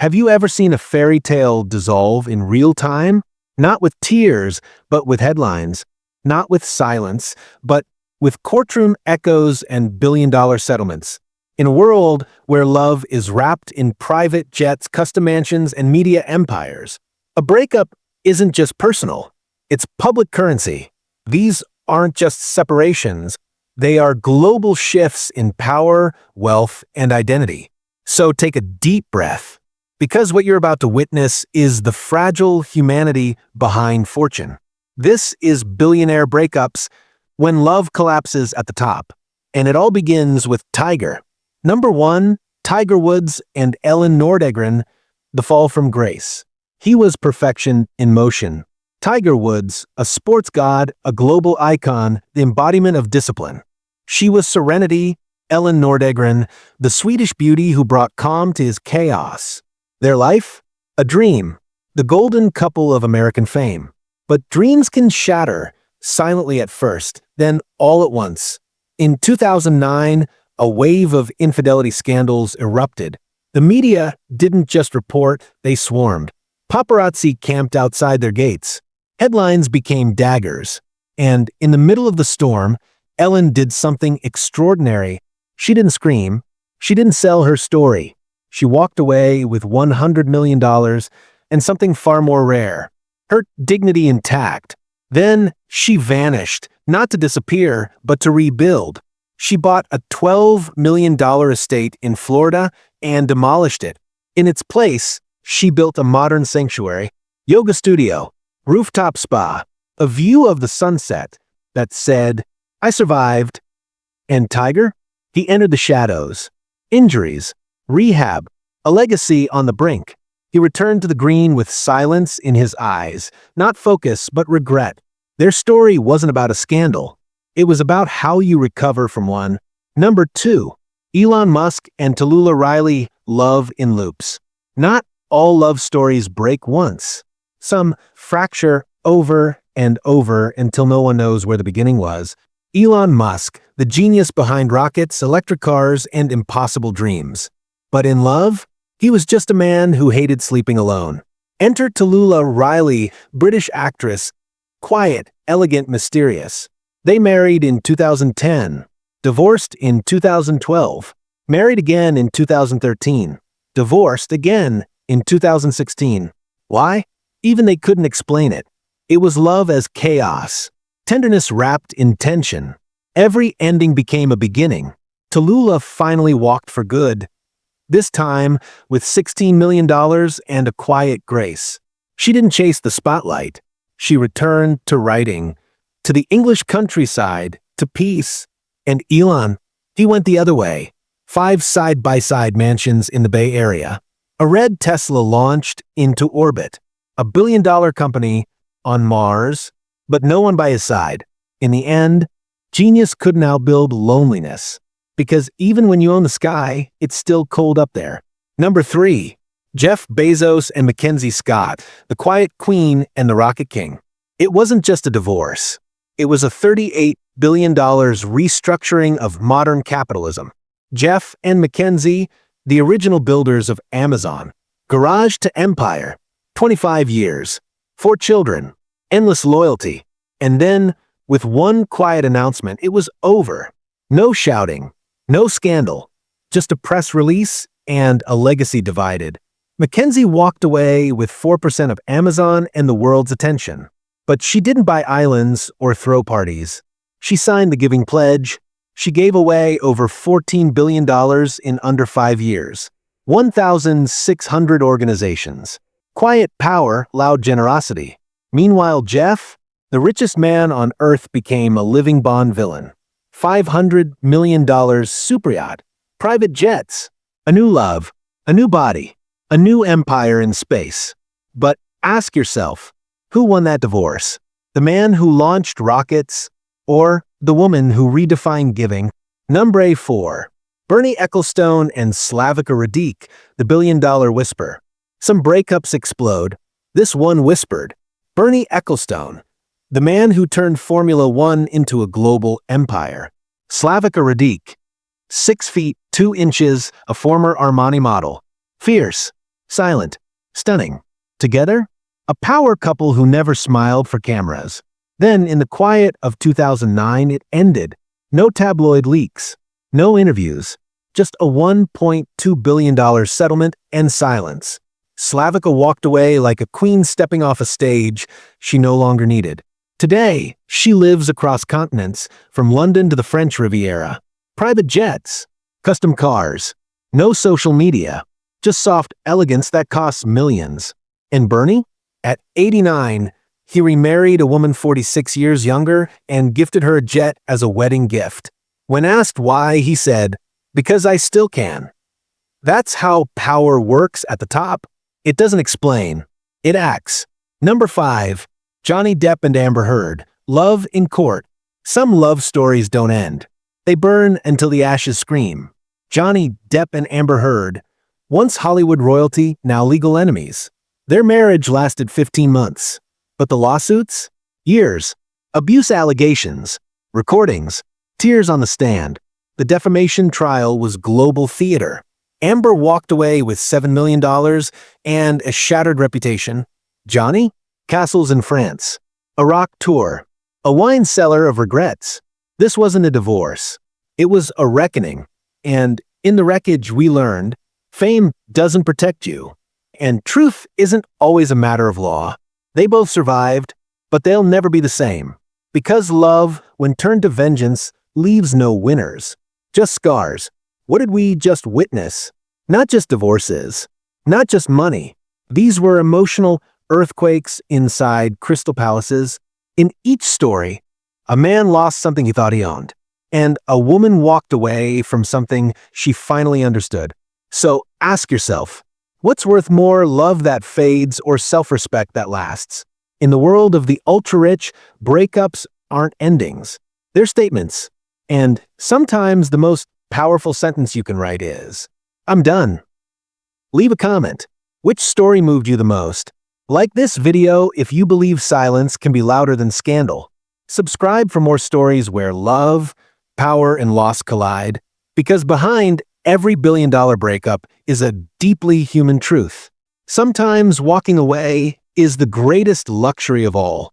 Have you ever seen a fairy tale dissolve in real time? Not with tears, but with headlines. Not with silence, but with courtroom echoes and billion-dollar settlements. In a world where love is wrapped in private jets, custom mansions, and media empires, a breakup isn't just personal, it's public currency. These aren't just separations, they are global shifts in power, wealth, and identity. So take a deep breath, because what you're about to witness is the fragile humanity behind fortune. This is Billionaire Breakups, when love collapses at the top. And it all begins with Tiger. Number 1, Tiger Woods and Elin Nordegren, the fall from grace. He was perfection in motion. Tiger Woods, a sports god, a global icon, the embodiment of discipline. She was serenity, Elin Nordegren, the Swedish beauty who brought calm to his chaos. Their life? A dream, the golden couple of American fame. But dreams can shatter, silently at first, then all at once. In 2009, a wave of infidelity scandals erupted. The media didn't just report, they swarmed. Paparazzi camped outside their gates. Headlines became daggers. And in the middle of the storm, Elin did something extraordinary. She didn't scream. She didn't sell her story. She walked away with $100 million and something far more rare, her dignity intact. Then she vanished, not to disappear, but to rebuild. She bought a $12 million estate in Florida and demolished it. In its place, she built a modern sanctuary, yoga studio, rooftop spa, a view of the sunset that said, "I survived." And Tiger? He entered the shadows. Injuries, rehab, a legacy on the brink. He returned to the green with silence in his eyes, not focus, but regret. Their story wasn't about a scandal. It was about how you recover from one. Number 2, Elon Musk and Talulah Riley, love in loops. Not all love stories break once. Some fracture over and over until no one knows where the beginning was. Elon Musk, the genius behind rockets, electric cars, and impossible dreams. But in love, he was just a man who hated sleeping alone. Enter Talulah Riley, British actress, quiet, elegant, mysterious. They married in 2010, divorced in 2012, married again in 2013, divorced again in 2016. Why? Even they couldn't explain it. It was love as chaos, tenderness wrapped in tension. Every ending became a beginning. Talulah finally walked for good, this time with $16 million and a quiet grace. She didn't chase the spotlight. She returned to writing, to the English countryside, to peace. And Elon, he went the other way. 5 side-by-side mansions in the Bay Area. A red Tesla launched into orbit. A billion-dollar company on Mars, but no one by his side. In the end, genius couldn't outbuild loneliness. Because even when you own the sky, it's still cold up there. Number 3, Jeff Bezos and MacKenzie Scott, the quiet queen and the rocket king. It wasn't just a divorce. It was a $38 billion restructuring of modern capitalism. Jeff and MacKenzie, the original builders of Amazon. Garage to empire. 25 years. 4 children. Endless loyalty. And then, with one quiet announcement, it was over. No shouting. No scandal. Just a press release and a legacy divided. MacKenzie walked away with 4% of Amazon and the world's attention. But she didn't buy islands or throw parties. She signed the Giving Pledge. She gave away over $14 billion in under 5 years. 1,600 organizations. Quiet power, loud generosity. Meanwhile, Jeff, the richest man on earth, became a living Bond villain. $500 million super yacht, private jets, a new love, a new body, a new empire in space. But ask yourself, who won that divorce? The man who launched rockets, or the woman who redefined giving? Number 4, Bernie Ecclestone and Slavica Radić, the billion-dollar whisper. Some breakups explode. This one whispered. Bernie Ecclestone, the man who turned Formula One into a global empire. Slavica Radić, 6 feet 2 inches, a former Armani model. Fierce, Silent. Stunning. Together? A power couple who never smiled for cameras. Then, in the quiet of 2009, it ended. No tabloid leaks. No interviews. Just a $1.2 billion settlement and silence. Slavica walked away like a queen stepping off a stage she no longer needed. Today, she lives across continents, from London to the French Riviera. Private jets. Custom cars. No social media. Just soft elegance that costs millions. And Bernie? At 89, he remarried a woman 46 years younger and gifted her a jet as a wedding gift. When asked why, he said, "Because I still can." That's how power works at the top. It doesn't explain. It acts. Number 5. Johnny Depp and Amber Heard. Love in court. Some love stories don't end. They burn until the ashes scream. Johnny Depp and Amber Heard, once Hollywood royalty, now legal enemies. Their marriage lasted 15 months. But the lawsuits? Years. Abuse allegations. Recordings. Tears on the stand. The defamation trial was global theater. Amber walked away with $7 million and a shattered reputation. Johnny? Castles in France. A rock tour. A wine cellar of regrets. This wasn't a divorce. It was a reckoning. And in the wreckage we learned, fame doesn't protect you. And truth isn't always a matter of law. They both survived, but they'll never be the same. Because love, when turned to vengeance, leaves no winners. Just scars. What did we just witness? Not just divorces. Not just money. These were emotional earthquakes inside crystal palaces. In each story, a man lost something he thought he owned. And a woman walked away from something she finally understood. So ask yourself, what's worth more, love that fades or self-respect that lasts? In the world of the ultra-rich, breakups aren't endings. They're statements. And sometimes the most powerful sentence you can write is, "I'm done." Leave a comment. Which story moved you the most? Like this video if you believe silence can be louder than scandal. Subscribe for more stories where love, power, and loss collide. Because behind every billion-dollar breakup is a deeply human truth. Sometimes walking away is the greatest luxury of all.